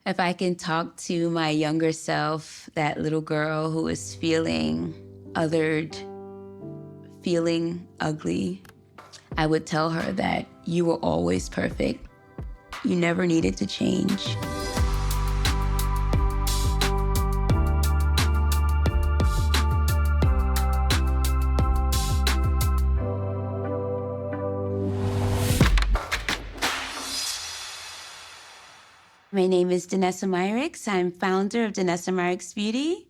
If I can talk to my younger self, that little girl who is feeling othered, feeling ugly, I would tell her that you were always perfect. You never needed to change. My name is Danessa Myricks. I'm founder of Danessa Myricks Beauty.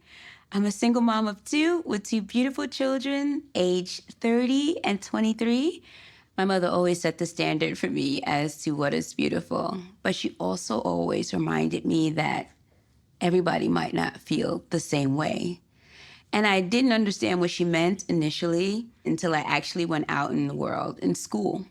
I'm a single mom of two with two beautiful children, aged 30 and 23. My mother always set the standard for me as to what is beautiful, but she also always reminded me that everybody might not feel the same way. And I didn't understand what she meant initially until I actually went out in the world, in school.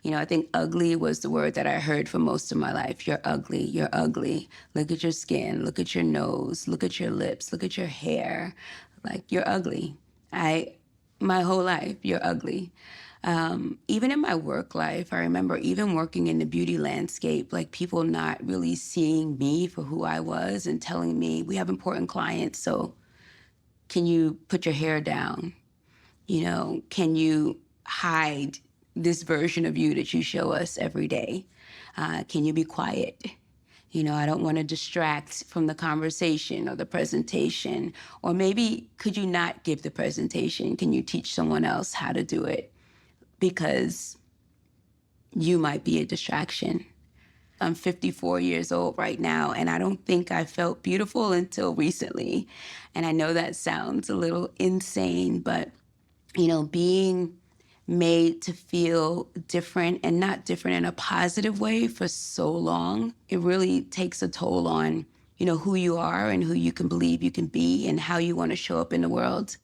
I think ugly was the word that I heard for most of my life. You're ugly, you're ugly. Look at your skin, look at your nose, look at your lips, look at your hair. Like, you're ugly. My whole life, you're ugly. Even in my work life, I remember even working in the beauty landscape, like people not really seeing me for who I was and telling me, we have important clients, so can you put your hair down? Can you hide this version of you that you show us every day? Can you be quiet? I don't want to distract from the conversation or the presentation. Or maybe could you not give the presentation? Can you teach someone else how to do it? Because you might be a distraction. I'm 54 years old right now, and I don't think I felt beautiful until recently. And I know that sounds a little insane, but, being made to feel different and not different in a positive way for so long, it really takes a toll on, who you are and who you can believe you can be and how you want to show up in the world.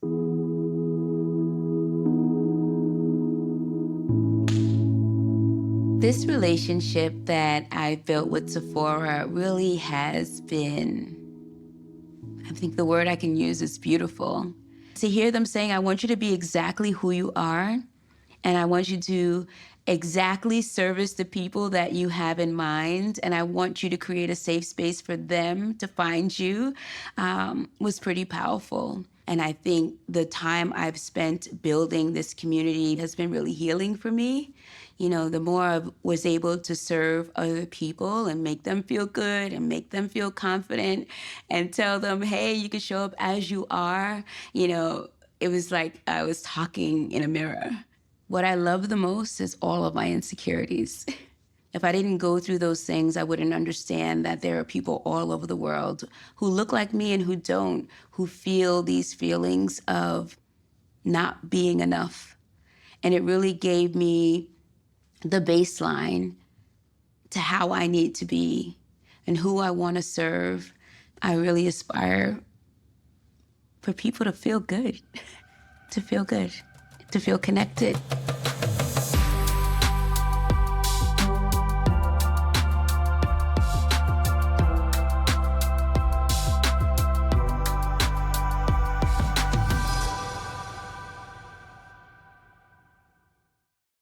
This relationship that I built with Sephora really has been, I think the word I can use is beautiful. To hear them saying, I want you to be exactly who you are, and I want you to exactly service the people that you have in mind, and I want you to create a safe space for them to find you, was pretty powerful. And I think the time I've spent building this community has been really healing for me. The more I was able to serve other people and make them feel good and make them feel confident and tell them, hey, you can show up as you are, it was like I was talking in a mirror. What I love the most is all of my insecurities. If I didn't go through those things, I wouldn't understand that there are people all over the world who look like me and who don't, who feel these feelings of not being enough. And it really gave me the baseline to how I need to be and who I want to serve. I really aspire for people to feel good, to feel good, to feel connected.